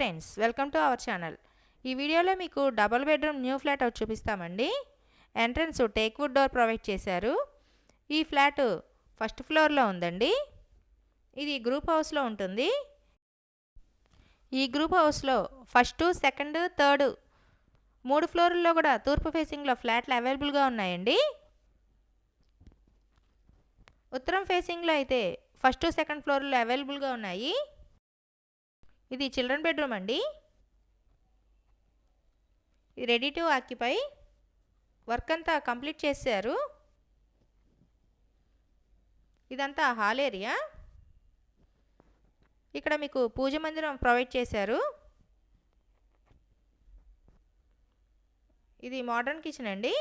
Friends, welcome to our channel. ఈ వీడియోలో మీకు డబుల్ బెడ్రూమ్ న్యూ ఫ్లాట్ ఒకటి చూపిస్తామండి. Entrance teak wood door provide చేశారు. ఈ ఫ్లాట్ ఫస్ట్ ఫ్లోర్లో ఉందండి. ఇది గ్రూప్ హౌస్లో ఉంటుంది. ఈ గ్రూప్ హౌస్లో ఫస్ట్, సెకండ్, థర్డ్ 3 ఫ్లోర్లలో కూడా తూర్పు ఫేసింగ్లో ఫ్లాట్లు అవైలబుల్గా ఉన్నాయండి. ఉత్తరం ఫేసింగ్లో అయితే ఫస్ట్, సెకండ్ ఫ్లోర్లో అవైలబుల్గా ఉన్నాయి. ఇది చిల్డ్రన్ బెడ్రూమ్ అండి. ఇది రెడీ టు ఆక్యుపై. వర్క్ అంతా కంప్లీట్ చేశారు. ఇదంతా హాల్ ఏరియా. ఇక్కడ మీకు పూజ మందిరం ప్రొవైడ్ చేశారు. ఇది మోడర్న్ కిచెన్ అండి.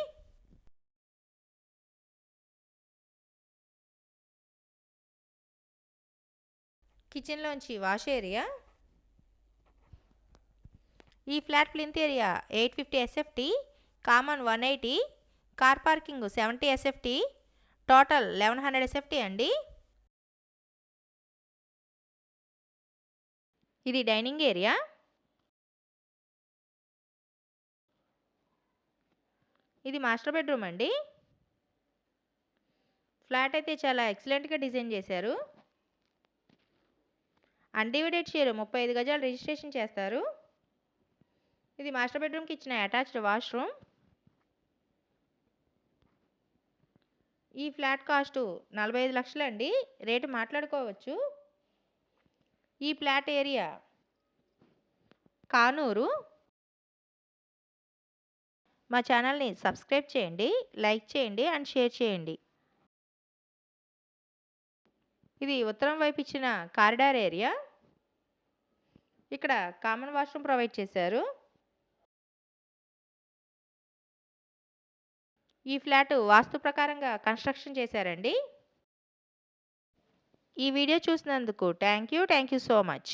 కిచెన్లోంచి వాష్ ఏరియా. ఈ flat plinth area 850 SFT, common 180, car parking 70 SFT, total 1100 SFT అండి. ఇది డైనింగ్ ఏరియా. ఇది మాస్టర్ బెడ్రూమ్ అండి. ఫ్లాట్ అయితే చాలా ఎక్సలెంట్గా డిజైన్ చేశారు. అన్డివైడెడ్ షేర్ 35 గజాలు రిజిస్ట్రేషన్ చేస్తారు. ఇది మాస్టర్ బెడ్రూమ్కి ఇచ్చిన అటాచ్డ్ వాష్రూమ్. ఈ ఫ్లాట్ కాస్ట్ 45 లక్షలు అండి. రేటు మాట్లాడుకోవచ్చు. ఈ ఫ్లాట్ ఏరియా కానూరు. మా ఛానల్ని సబ్స్క్రైబ్ చేయండి, లైక్ చేయండి అండ్ షేర్ చేయండి. ఇది ఉత్తరం వైపు ఇచ్చిన కారిడార్ ఏరియా. ఇక్కడ కామన్ వాష్రూమ్ ప్రొవైడ్ చేశారు. ఈ ఫ్లాట్ వాస్తు ప్రకారంగా కన్స్ట్రక్షన్ చేశారండి. ఈ వీడియో చూసినందుకు థ్యాంక్ యూ సో మచ్.